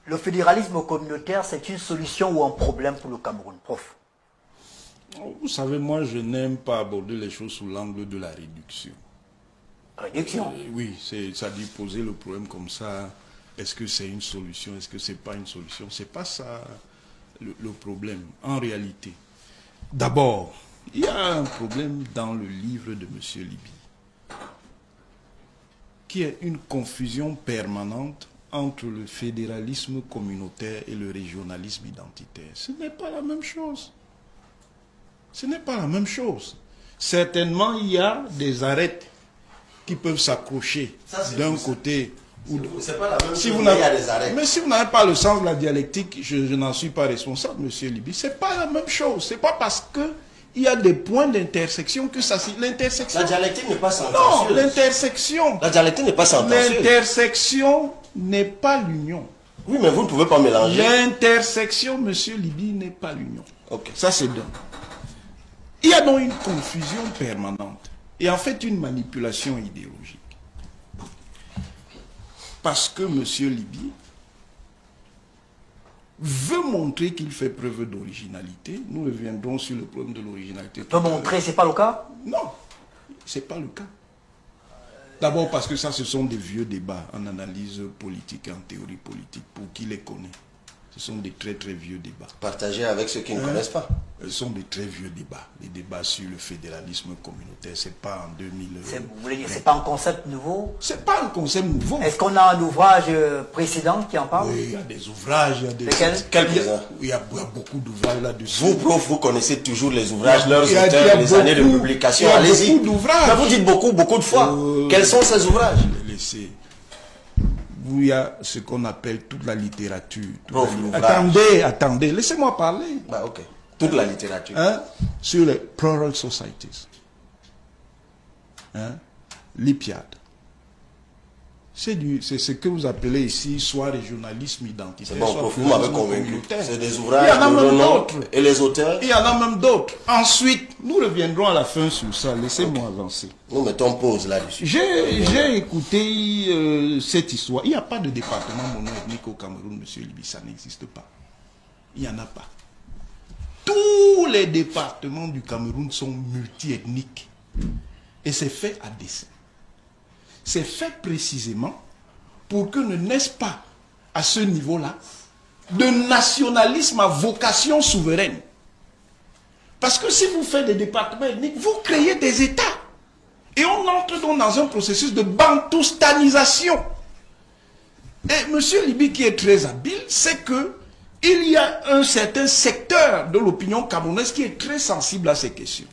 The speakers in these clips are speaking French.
Le fédéralisme communautaire, c'est une solution ou un problème pour le Cameroun, prof? Vous savez, moi, je n'aime pas aborder les choses sous l'angle de la réduction. Réduction? Oui, c'est-à-dire poser le problème comme ça. Est-ce que c'est une solution? Est-ce que c'est pas une solution? C'est pas ça le problème, en réalité. D'abord, il y a un problème dans le livre de M. Liby, qui est une confusion permanente entre le fédéralisme communautaire et le régionalisme identitaire. Ce n'est pas la même chose. Ce n'est pas la même chose. Certainement, il y a des arêtes qui peuvent s'accrocher d'un côté ou de l'autre. C'est pas la même chose, mais il y a des arêtes. Mais si vous n'avez pas le sens de la dialectique, je n'en suis pas responsable, monsieur Liby. Ce n'est pas la même chose. Ce n'est pas parce qu'il y a des points d'intersection que ça... L'intersection... La dialectique n'est pas sentencieuse. Non, l'intersection... La dialectique n'est pas sentencieuse. L'intersection n'est pas l'union. Oui, mais vous ne pouvez pas mélanger. L'intersection, monsieur Liby, n'est pas l'union. Ok. Ça, c'est donc. Il y a donc une confusion permanente et en fait une manipulation idéologique. Parce que M. Liby veut montrer qu'il fait preuve d'originalité. Nous reviendrons sur le problème de l'originalité. Peut montrer, c'est pas le cas? Non, ce n'est pas le cas. D'abord parce que ça, ce sont des vieux débats en analyse politique et en théorie politique, pour qui les connaît. Ce sont des très très vieux débats. Partagez avec ceux qui ne connaissent pas. Ce sont des très vieux débats. Les débats sur le fédéralisme communautaire, c'est pas en 2000... Vous voulez dire, c'est pas un concept nouveau? C'est pas un concept nouveau. Est-ce qu'on a un ouvrage précédent qui en parle? Oui, il y a des ouvrages, il y a des... Lesquels? Quel présent? Il y a beaucoup d'ouvrages là-dessus. Vous, prof, vous connaissez toujours les ouvrages, leurs il y a auteurs, les années de beaucoup- publication. il y a Allez-y. beaucoup d'ouvrages. Quand vous dites beaucoup de fois, quels sont ces ouvrages? Laissez. Il y a ce qu'on appelle toute la littérature. Prof, l'ouvrage. Attendez, laissez-moi parler. Bah, ok. Toute la littérature. Hein? Sur les plural societies. Hein? L'IPIAD. C'est ce que vous appelez ici soit régionalisme identitaire. C'est bon, soit prof, vous m'avez pluralisme convaincu. communautaire. C'est des Il y ouvrages en a de même renom. d'autres. Et les auteurs? Il y en a même d'autres. Ensuite, nous reviendrons à la fin sur ça. Laissez-moi avancer. Nous mettons pause là-dessus. J'ai écouté cette histoire. Il n'y a pas de département monoethnique au Cameroun, monsieur Liby. Ça n'existe pas. Il n'y en a pas. Tous les départements du Cameroun sont multiethniques. Et c'est fait à dessein. C'est fait précisément pour que ne naisse pas à ce niveau-là de nationalisme à vocation souveraine. Parce que si vous faites des départements ethniques, vous créez des États. Et on entre donc dans un processus de bantoustanisation. Et M. Liby, qui est très habile, sait que il y a un certain secteur de l'opinion camerounaise qui est très sensible à ces questions.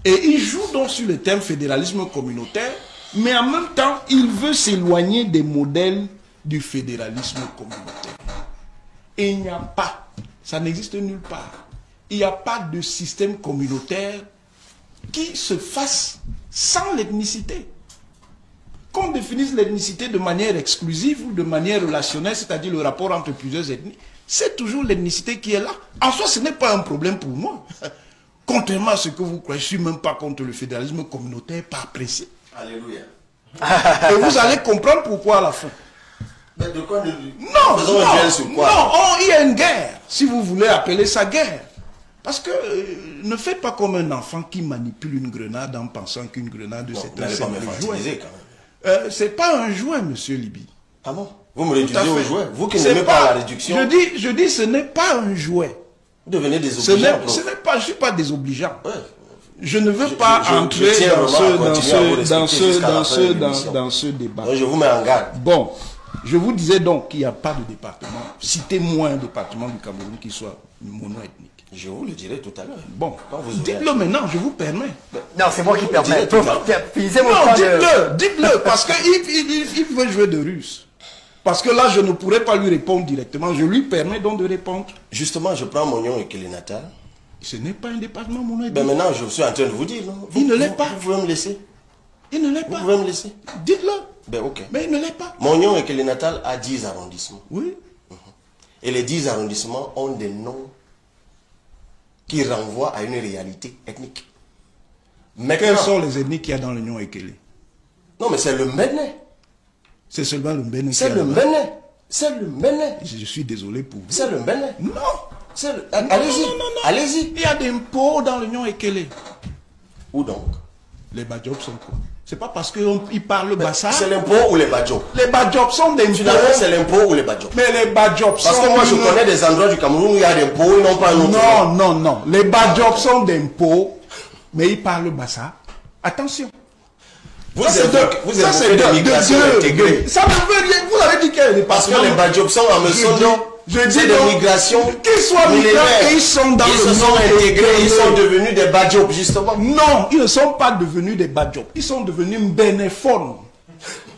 Et il joue donc sur le thème fédéralisme communautaire, mais en même temps, il veut s'éloigner des modèles du fédéralisme communautaire. Et il n'y a pas, ça n'existe nulle part, il n'y a pas de système communautaire qui se fasse sans l'ethnicité. Qu'on définisse l'ethnicité de manière exclusive ou de manière relationnelle, c'est-à-dire le rapport entre plusieurs ethnies, c'est toujours l'ethnicité qui est là. En soi, ce n'est pas un problème pour moi. Contrairement à ce que vous croyez, je ne suis même pas contre le fédéralisme communautaire par principe. Alléluia. Et vous allez comprendre pourquoi à la fin. Mais de quoi Non, faisons un duel sur quoi? non, il y a une guerre, si vous voulez appeler ça guerre. Parce que ne faites pas comme un enfant qui manipule une grenade en pensant qu'une grenade c'est un simple jouet. C'est pas un jouet, monsieur Liby. Ah bon? Vous me réduisez au jouet? Vous qui C'est n'aimez pas la réduction? Je dis ce n'est pas un jouet. Vous devenez désobligeant. Je ne suis pas désobligeant. Ouais. Je ne veux pas entrer dans ce débat. Je vous mets en garde. Bon, je vous disais donc qu'il n'y a pas de département. Citez-moi un département du Cameroun qui soit monoethnique. Je vous le dirai tout à l'heure. Bon, dites-le maintenant, je vous permets. Non, c'est moi qui permets. Non, dites-le, parce qu'il veut jouer de russe. Parce que là, je ne pourrais pas lui répondre directement. Je lui permets donc de répondre. Justement, je prends Mognon et Kélénatal. Ce n'est pas un département monoethnique. Ben maintenant, je suis en train de vous dire. Non? Il ne l'est pas. Vous pouvez me laisser. Il ne l'est pas. Vous pouvez me laisser. Dites-le. Ben ok. Mais il ne l'est pas. Mognon et Kélénatal a 10 arrondissements. Oui. Et les 10 arrondissements ont des noms qui renvoient à une réalité ethnique. Maintenant, Quelles sont les ethnies qu'il y a dans l'Union Ekele? non, mais c'est le Mbéné. C'est seulement le Bénin. C'est le Mbéné. C'est le Bénin. Je suis désolé pour vous. C'est le Bénin. Non. Allez-y. Allez-y. Il y a des impôts dans l'Union Ekele. Où donc? Les Badjobs sont quoi? C'est pas parce qu'ils parlent Bassa. C'est l'impôt ou les Badjobs? Les Badjobs sont des impôts. Finalement, c'est l'impôt ou les Badjobs? Mais les Badjobs sont... Parce que moi, je connais des endroits du Cameroun où il y a des impôts, ils n'ont pas un autre nom. Non, non, non. Les Badjobs sont des impôts, mais ils parlent Bassa. Attention. Vous évoquez de migration intégrée. Ça ne veut rien. Vous avez dit qu'il y a des Parce que les Badjobs sont en mesure... Je dis c'est des migrations. Qu'ils soient migrants et ils sont dans le monde. Ils se sont intégrés, ils sont devenus des Badjobs, justement. Non, ils ne sont pas devenus des Badjobs. Ils sont devenus mbénéphones.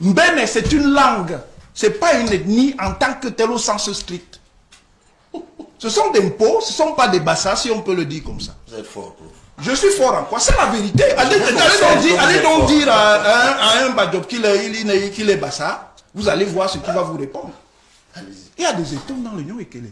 Mbéné, c'est une langue. Ce n'est pas une ethnie en tant que telle au sens strict. Ce sont des impôts, ce ne sont pas des bassas, si on peut le dire comme ça. Vous êtes fort, prof. Je suis fort en quoi? C'est la vérité. Allez donc dire à un Badjob qu'il est bassa. Vous allez voir ce qu'il va vous répondre. Il y a des étomes dans l'Union Ekele.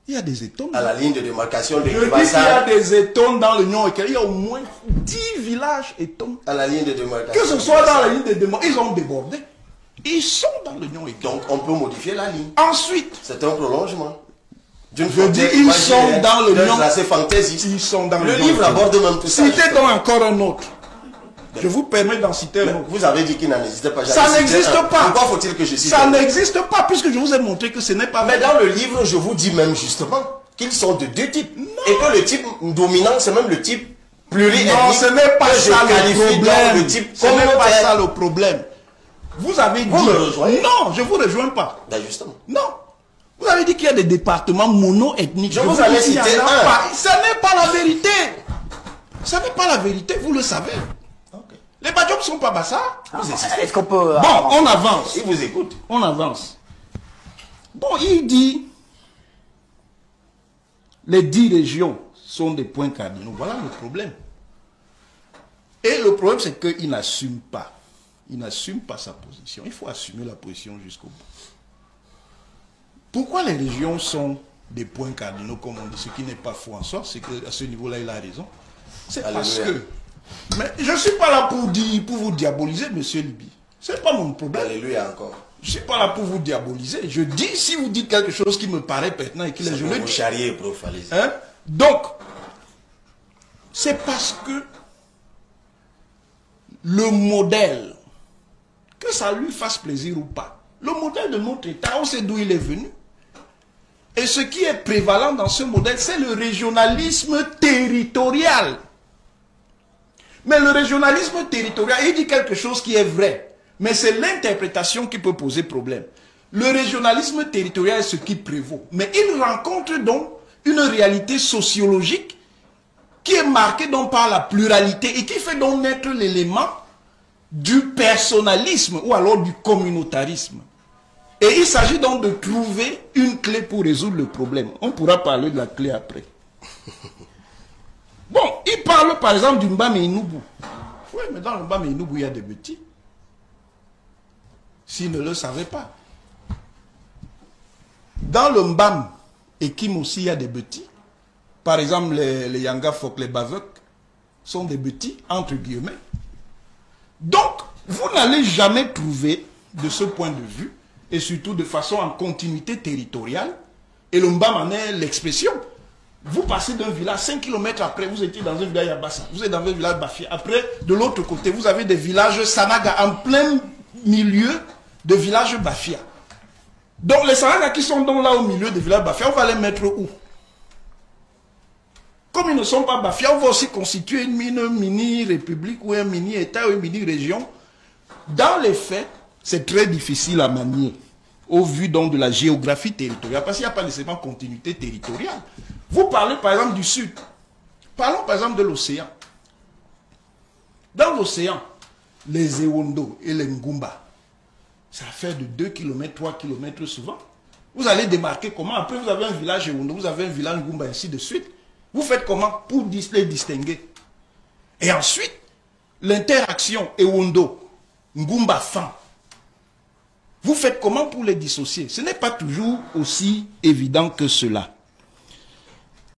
Il y a des étomes. À la ligne de démarcation de Je dis qu'il y a des étomes dans l'Union Ekele. Il y a au moins 10 villages étomes. À la ligne de démarcation. Que ce soit dans la ligne de démarcation, ils ont débordé. Ils sont dans l'Union Ekele. Donc on peut modifier la ligne. Ensuite, c'est un prolongement. Je dis, ils sont dans l'Union. C'est fantaisiste. Ils sont dans le livre aborde même tout ça. Citez donc encore un autre. Je vous permets d'en citer un autre. Vous avez dit qu'il n'en existait pas. Ça n'existe pas. Pourquoi faut-il que je cite? Ça n'existe pas, puisque je vous ai montré que ce n'est pas vrai. Mais dans le livre, je vous dis même justement qu'ils sont de deux types. Non. Et que le type dominant, c'est même le type pluriethnique. Non, ce n'est pas ça le problème. Ce n'est pas ça le problème. Vous avez dit... Vous me rejoignez? Non, je ne vous rejoins pas. Ben justement. Non. Vous avez dit qu'il y a des départements mono-ethniques. Je vous en ai cité un. Ce n'est pas la vérité. Ce n'est pas la vérité, vous le savez. Les Badjobs ne sont pas Bassa. Est-ce qu'on peut... Bon, on avance. Il vous écoute. On avance. Bon, il dit... Les 10 régions sont des points cardinaux. Voilà le problème. Et le problème, c'est qu'il n'assume pas. Il n'assume pas sa position. Il faut assumer la position jusqu'au bout. Pourquoi les régions sont des points cardinaux, comme on dit, ce qui n'est pas faux en soi, c'est qu'à ce niveau-là, il a raison. C'est parce que... Mais je ne suis pas là pour vous diaboliser, monsieur Libi. Ce n'est pas mon problème. Alléluia encore. Je ne suis pas là pour vous diaboliser. Je dis, si vous dites quelque chose qui me paraît pertinent et qu'il est, je le dis. Charrier, prof, allez-y. Hein? Donc, c'est parce que le modèle, que ça lui fasse plaisir ou pas, le modèle de notre État, on sait d'où il est venu. Et ce qui est prévalent dans ce modèle, c'est le régionalisme territorial. Mais le régionalisme territorial, il dit quelque chose qui est vrai. Mais c'est l'interprétation qui peut poser problème. Le régionalisme territorial est ce qui prévaut. Mais il rencontre donc une réalité sociologique qui est marquée donc par la pluralité et qui fait donc naître l'élément du personnalisme ou alors du communautarisme. Et il s'agit donc de trouver une clé pour résoudre le problème. On pourra parler de la clé après. Bon, il parle par exemple du Mbam et Inubu. Oui, mais dans le Mbam et Inubu, il y a des petits. S'ils ne le savaient pas. Dans le Mbam et Kim aussi, il y a des petits. Par exemple, les Yangafok, les Bavek, sont des petits, entre guillemets. Donc, vous n'allez jamais trouver, de ce point de vue, et surtout de façon en continuité territoriale, et le Mbam en est l'expression. Vous passez d'un village, 5 km après, vous étiez dans un village à Bassa, vous êtes dans un village Bafia. Après, de l'autre côté, vous avez des villages Sanaga, en plein milieu de villages Bafia. Donc les Sanaga qui sont donc là au milieu des villages Bafia, on va les mettre où? Comme ils ne sont pas Bafia, on va aussi constituer une mini-république ou un mini-État ou une mini-région. Dans les faits, c'est très difficile à manier, au vu donc de la géographie territoriale, parce qu'il n'y a pas nécessairement continuité territoriale. Vous parlez par exemple du Sud. Parlons par exemple de l'océan. Dans l'océan, les Ewondo et les Ngumba, ça fait de 2 km, 3 km souvent. Vous allez démarquer comment. Après, vous avez un village Ewondo, vous avez un village Ngumba, ainsi de suite. Vous faites comment pour les distinguer? Et ensuite, l'interaction Ewondo, Ngumba, Fan. Vous faites comment pour les dissocier? Ce n'est pas toujours aussi évident que cela.